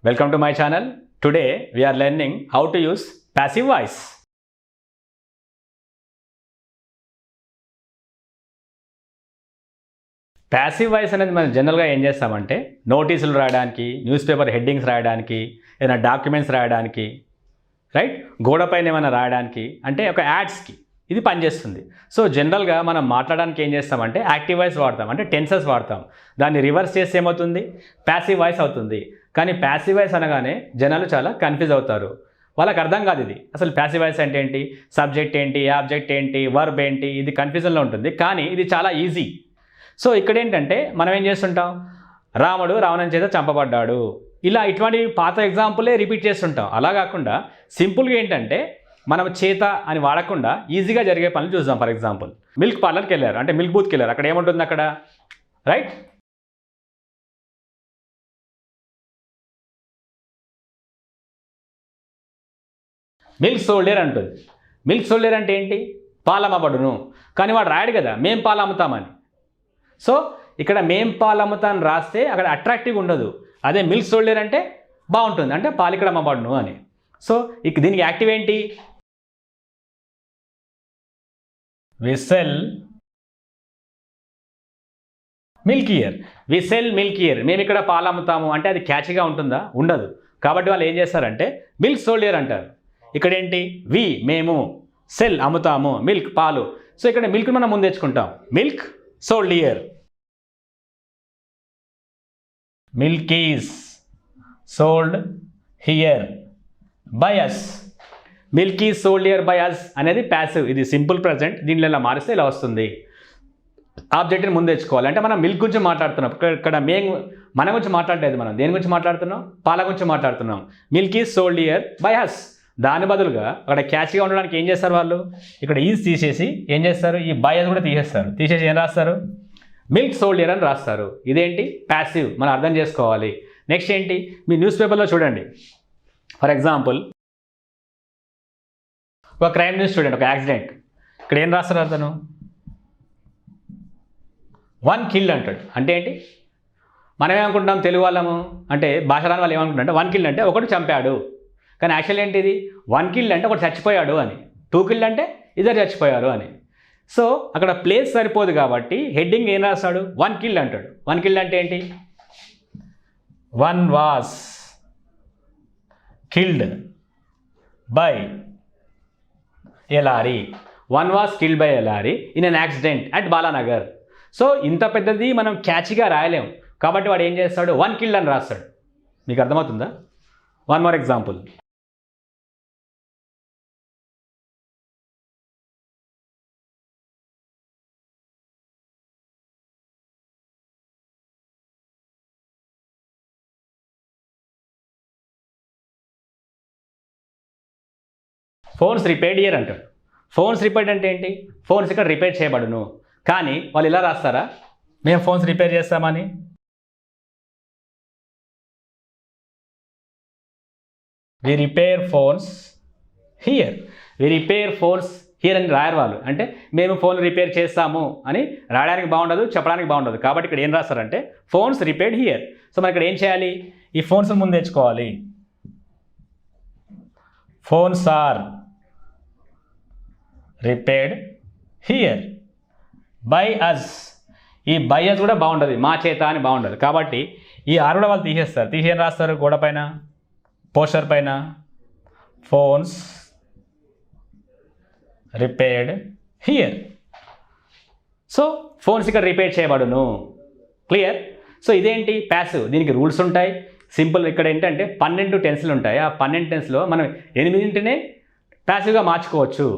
Welcome to my channel. Today we are learning how to use passive voice. Passive voice అనేది మనం జనరల్గా ఏం చేస్తామంటే నోటీసులు రాయడానికి, న్యూస్ పేపర్ హెడ్డింగ్స్ రాయడానికి, ఏదైనా డాక్యుమెంట్స్ రాయడానికి, రైట్, గోడపైన ఏమైనా రాయడానికి, అంటే ఒక యాడ్స్కి ఇది పనిచేస్తుంది. సో జనరల్గా మనం మాట్లాడడానికి ఏం చేస్తామంటే యాక్టివ్ వాయిస్ వాడతాం, అంటే టెన్సెస్ వాడతాం. దాన్ని రివర్స్ చేస్తే ఏమవుతుంది, ప్యాసివ్ వాయిస్ అవుతుంది. కానీ ప్యాసివ్ వాయిస్ అనగానే జనాలు చాలా కన్ఫ్యూజ్ అవుతారు. వాళ్ళకి అర్థం కాదు ఇది అసలు ప్యాసివ్ వాయిస్ అంటే ఏంటి, సబ్జెక్ట్ ఏంటి, ఆబ్జెక్ట్ ఏంటి, వర్బ్ ఏంటి, ఇది కన్ఫ్యూజన్లో ఉంటుంది. కానీ ఇది చాలా ఈజీ. సో ఇక్కడ ఏంటంటే మనం ఏం చేస్తుంటాం, రాముడు రావణుని చేత చంపబడ్డాడు, ఇలా ఇటువంటి పాత ఎగ్జాంపులే రిపీట్ చేస్తుంటాం. అలా కాకుండా సింపుల్గా ఏంటంటే మనం చేత అని వాడకుండా ఈజీగా జరిగే పనులు చూద్దాం. ఫర్ ఎగ్జాంపుల్, మిల్క్ పార్లర్కి వెళ్ళారు, అంటే మిల్క్ బూత్కి వెళ్ళారు. అక్కడ ఏముంటుంది, అక్కడ రైట్, మిల్క్ సోల్డర్ అంటుంది. మిల్క్ సోల్డర్ అంటే ఏంటి, పాలమ్మబడును. కానీ వాడు రాయడు కదా మేం పాలు అమ్ముతామని. సో ఇక్కడ మేం పాలు అమ్ముతాను రాస్తే అక్కడ అట్రాక్టివ్ ఉండదు. అదే మిల్క్ సోల్డర్ అంటే బాగుంటుంది, అంటే పాలు ఇక్కడ అమ్మబడును అని. సో దీనికి యాక్టివ్ ఏంటి, we sell milk here. We sell milk here, మేము ఇక్కడ పాలు అమ్ముతాము అంటే అది క్యాచ్గా ఉంటుందా, ఉండదు. కాబట్టి వాళ్ళు ఏం చేస్తారంటే మిల్క్ సోల్డర్ అంటారు. ఇక్కడ ఏంటి, వి మేము, సెల్ అమ్ముతాము, మిల్క్ పాలు. సో ఇక్కడ మిల్క్ మనం ముందు తెచ్చుకుంటాం, milk sold here. Milk is sold here by us. Milk is sold here by us అనేది ప్యాసివ్, ఇది సింపుల్ ప్రజెంట్. దీనిలో ఇలా మారిస్తే ఇలా వస్తుంది. ఆబ్జెక్ట్ని ముందు తెచ్చుకోవాలి. అంటే మనం మిల్క్ గురించి మాట్లాడుతున్నాం, ఇక్కడ మన గురించి మాట్లాడలేదు. మనం దేని గురించి మాట్లాడుతున్నాం, పాల గురించి మాట్లాడుతున్నాం. Milk is sold here by us. దాని బదులుగా అక్కడ క్యాచ్గా ఉండడానికి ఏం చేస్తారు వాళ్ళు, ఇక్కడ ఈజ్ తీసేసి ఏం చేస్తారు, ఈ బై అస్ కూడా తీసేస్తారు. తీసేసి ఏం రాస్తారు, మిల్క్ సోల్డ్ హియర్ అని రాస్తారు. ఇదేంటి, ప్యాసివ్, మనం అర్థం చేసుకోవాలి. నెక్స్ట్ ఏంటి, మీ న్యూస్ పేపర్లో చూడండి. ఫర్ ఎగ్జాంపుల్, ఒక క్రైమ్ న్యూస్ చూడండి, ఒక యాక్సిడెంట్. ఇక్కడ ఏం రాస్తారు అతను, 1 killed అంటాడు. అంటే ఏంటి, మనం ఏమనుకుంటున్నాం తెలుగు వాళ్ళము, అంటే భాష రాని వాళ్ళు ఏమనుకుంటాం అంటే 1 killed అంటే ఒకటి చంపాడు. కానీ యాక్చువల్ ఏంటిది, 1 killed అంటే ఒకటి చచ్చిపోయాడు అని, 2 killed అంటే ఇద్దరు చచ్చిపోయారు అని. సో అక్కడ ప్లేస్ సరిపోదు కాబట్టి హెడ్డింగ్ ఏం రాస్తాడు, 1 killed అంటాడు. 1 killed అంటే ఏంటి, 1 was killed by a lorry. 1 was killed by a lorry in an accident at Balanagar. So ఇంత పెద్దది మనం క్యాచ్గా రాయలేం కాబట్టి వాడు ఏం చేస్తాడు, 1 killed అని రాస్తాడు. మీకు అర్థమవుతుందా? One more example. Phones repaired year అంటాడు. ఫోన్స్ రిపేర్డ్ అంటే ఏంటి, ఫోన్స్ ఇక్కడ రిపేర్ చేయబడును. కానీ వాళ్ళు ఇలా రాస్తారా, మేము ఫోన్స్ రిపేర్ చేస్తామని. We repair phones here. We repair phones here అని రాయరు వాళ్ళు. అంటే మేము ఫోన్ రిపేర్ చేస్తాము అని రాయడానికి బాగుండదు, చెప్పడానికి బాగుండదు. కాబట్టి ఇక్కడ ఏం రాస్తారంటే ఫోన్స్ రిపేర్డ్ హియర్. సో మనం ఇక్కడ ఏం చేయాలి, ఈ ఫోన్స్ ముందు తెచ్చుకోవాలి. Phones are repaired here by us. ఈ బై అస్ కూడా బాగుండదు, మా చేత అని బాగుండదు. కాబట్టి ఈ ఆర్ కూడా వాళ్ళు తీసేస్తారు. తీసేం రాస్తారు, గోడ పైన, పోస్టర్ పైన, phones repaired here. So phones ఇక్కడ రిపేర్ చేయబడును. క్లియర్? సో ఇదేంటి, ప్యాసివ్. దీనికి రూల్స్ ఉంటాయి. సింపుల్. ఇక్కడ ఏంటంటే 12 టెన్స్లు ఉంటాయి. ఆ 12 టెన్స్లో మనం 8నే ప్యాసివ్గా మార్చుకోవచ్చు.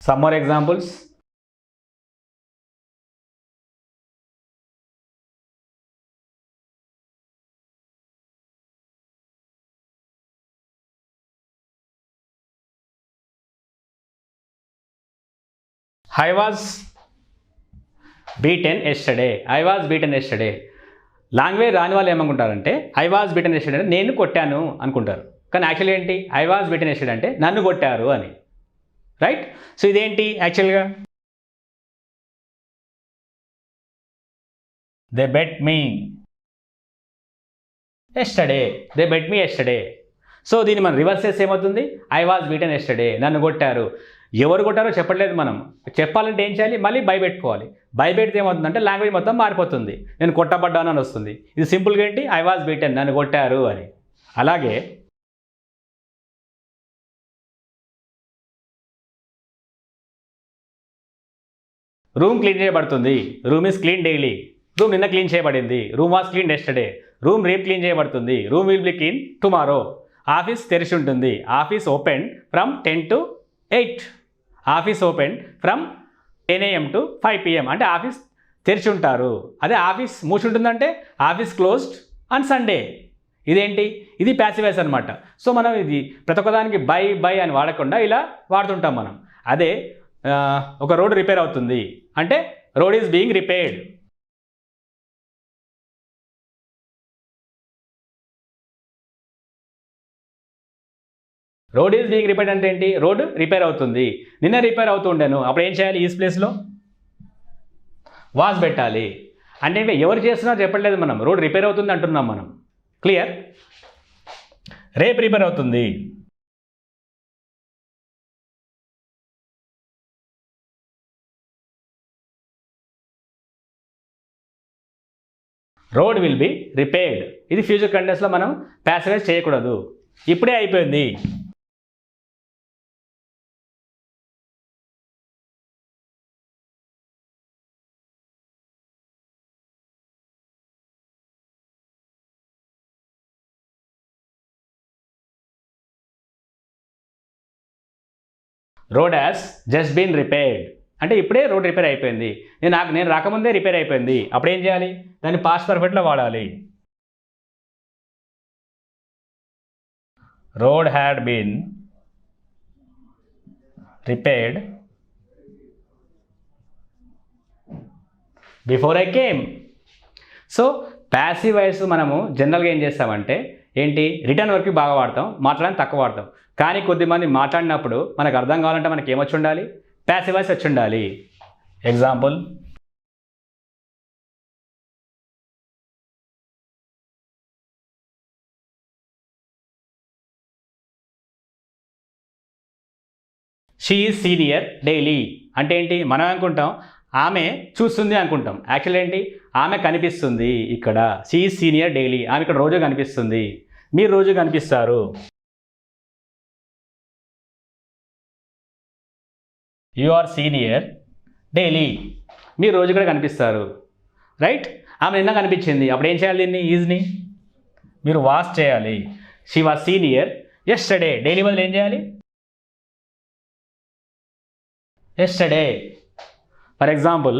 Some more examples. I was beaten yesterday. I was beaten yesterday. Language రాని వాళ్ళు ఏమనుకుంటారంటే ఐ వాజ్ బీటెన్ ఎస్టర్డే అంటే నేను కొట్టాను అనుకుంటారు. కానీ యాక్చువల్లీ ఏంటి, ఐ వాజ్ బీటెన్ ఎస్టర్డే అంటే నన్ను కొట్టారు అని. రైట్? సో ఇదేంటి యాక్చువల్గా, they bet me. Yesterday, they bet me yesterday. So దీన్ని మనం రివర్స్ చేస్తే ఏమవుతుంది? ఐ వాజ్ బీటెన్ ఎస్టర్డే, నన్ను కొట్టారు. ఎవరు కొట్టారో చెప్పట్లేదు మనం. చెప్పాలంటే ఏం చేయాలి? మళ్ళీ బై పెట్టుకోవాలి. బై పెడితే ఏమవుతుందంటే లాంగ్వేజ్ మొత్తం మారిపోతుంది. నేను కొట్టబడ్డాను అని వస్తుంది. ఇది సింపుల్గా ఏంటి? ఐ వాజ్ బీటెన్, నన్ను కొట్టారు అని. అలాగే రూమ్ క్లీన్ చేయబడుతుంది. Room is clean daily. Room నిన్న క్లీన్ చేయబడింది. Room was clean yesterday. Room రేపు క్లీన్ చేయబడుతుంది. Room will be clean tomorrow. Office తెరిచి ఉంటుంది. Office open from 10 to 8. Office open from 10 AM to 5 PM. అంటే ఆఫీస్ తెరిచి ఉంటారు. అదే ఆఫీస్ మూసి ఉంటుందంటే ఆఫీస్ క్లోజ్డ్ ఆన్ సండే. ఇదేంటి? ఇది ప్యాసివ్ వాయిస్ అనమాట. సో మనం ఇది ప్రతి ఒక్కదానికి బై అని వాడకుండా ఇలా వాడుతుంటాం మనం. అదే ఒక రోడ్ రిపేర్ అవుతుంది అంటే road is being repaired. Road is being repaired అంటే ఏంటి? రోడ్ రిపేర్ అవుతుంది. నిన్న రిపేర్ అవుతుండేను, అప్పుడు ఏం చేయాలి? ఈజ్ ప్లేస్లో వాజ్ పెట్టాలి. అంటే ఎవరు చేస్తున్నారో చెప్పట్లేదు మనం. రోడ్ రిపేర్ అవుతుంది అంటున్నాం మనం. క్లియర్? రేపు రిపేర్ అవుతుంది. Road will be repaired. ఇది ఫ్యూచర్ కంటెన్స్లో మనం ప్యాసివ్ చేయకూడదు. ఇప్పుడే అయిపోయింది. Road has just been repaired అంటే ఇప్పుడే రోడ్ రిపేర్ అయిపోయింది. నేను రాకముందే రిపేర్ అయిపోయింది. అప్పుడు ఏం చేయాలి? దాన్ని పాస్ట్ పర్ఫెక్ట్లో వాడాలి. Road had been repaired before I came. So passive voice మనము జనరల్గా ఏం చేస్తామంటే ఏంటి? రిటర్న్ వర్క్కి బాగా వాడతాం, మాట్లాడడానికి తక్కువ వాడతాం. కానీ కొద్దిమంది మాట్లాడినప్పుడు మనకు అర్థం కావాలంటే మనకి ఏమొచ్చి ఉండాలి? ప్యాసివ్ వాయిస్ వచ్చి ఉండాలి. Example, she is senior daily అంటే ఏంటి? మనం అనుకుంటాం ఆమె చూస్తుంది అనుకుంటాం. యాక్చువల్ ఏంటి? ఆమె కనిపిస్తుంది. ఇక్కడ షీ ఈజ్ సీనియర్ డైలీ, ఆమె ఇక్కడ రోజు కనిపిస్తుంది. మీరు రోజు కనిపిస్తారు. యు ఆర్ సీనియర్ డైలీ, మీరు రోజు కూడా కనిపిస్తారు. రైట్? ఆమె నిన్న కనిపించింది, అప్పుడు ఏం చేయాలి? దీన్ని ఈజ్ని మీరు వాస్ చేయాలి. She was senior yesterday. Daily బదులు ఏం చేయాలి? Yesterday. For example,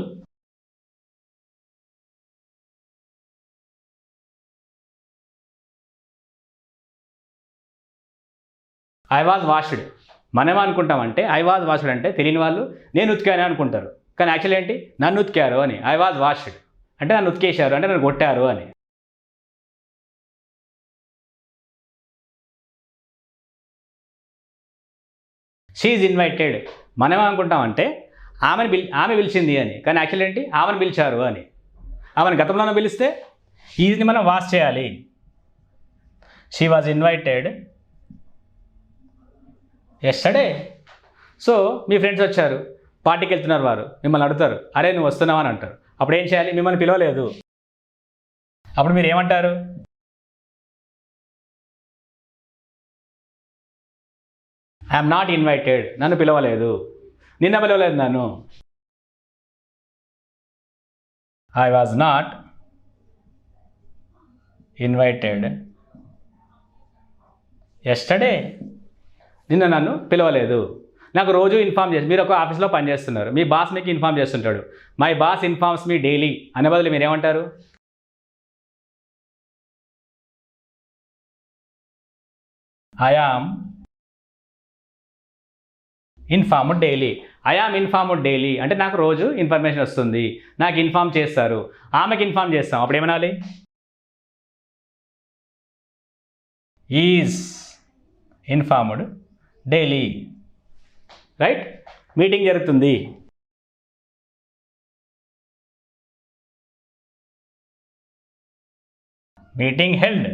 I was washed. మనం అనుకుంటామంటే ఐ వాజ్ వాష్డ్ అంటే తెలియని వాళ్ళు నేను ఉతికాను అనుకుంటారు. కానీ యాక్చువల్ ఏంటి? నన్ను ఉతికారు అని. ఐ వాజ్ వాష్డ్ అంటే నన్ను ఉతికేశారు అంటే నన్ను కొట్టారు అని. She is invited. మనం అనుకుంటామంటే ఆమె పిలిచింది అని. కానీ యాక్చువల్ ఏంటి? ఆమెను పిలిచారు అని. ఆమెను గతంలోనే పిలిస్తే ఈజ్ని మనం వాష్ చేయాలి. She was invited yesterday. So me friends వచ్చారు, పార్టీకి వెళ్తున్నారు, వారు మిమ్మల్ని అడుగుతారు, అరే నువ్వు వస్తున్నావా అని అంటారు. అప్పుడు ఏం చేయాలి? మిమ్మల్ని పిలవలేదు. అప్పుడు మీరు ఏమంటారు? ఐఎమ్ నాట్ ఇన్వైటెడ్, నన్ను పిలవలేదు. నిన్న పిలవలేదు నన్ను. I was not invited yesterday. నిన్న నన్ను పిలవలేదు. నాకు రోజు ఇన్ఫామ్ చేసి, మీరు ఒక ఆఫీస్లో పనిచేస్తున్నారు, మీ బాస్ మీకు ఇన్ఫామ్ చేస్తుంటాడు. My boss informs me daily అనే బదులు మీరు ఏమంటారు? I am informed daily. I am informed daily అంటే నాకు రోజు ఇన్ఫర్మేషన్ వస్తుంది, నాకు ఇన్ఫామ్ చేస్తారు. ఆమెకి ఇన్ఫామ్ చేస్తాం, అప్పుడు ఏమనాలి? Is informed daily. Right? Meeting జరుగుతుంది. Meeting held.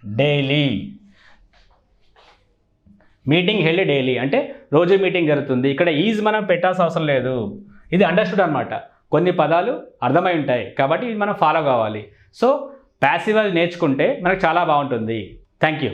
Daily. Meeting held daily అంటే రోజు మీటింగ్ జరుగుతుంది. ఇక్కడ ఈజ్ మనం పెట్టాల్సిన అవసరం లేదు. ఇది అండర్స్టూడ్ అనమాట. కొన్ని పదాలు అర్థమై ఉంటాయి కాబట్టి ఇది మనం ఫాలో కావాలి. సో ప్యాసివ్ వాయిస్ నేర్చుకుంటే మనకు చాలా బాగుంటుంది. Thank you.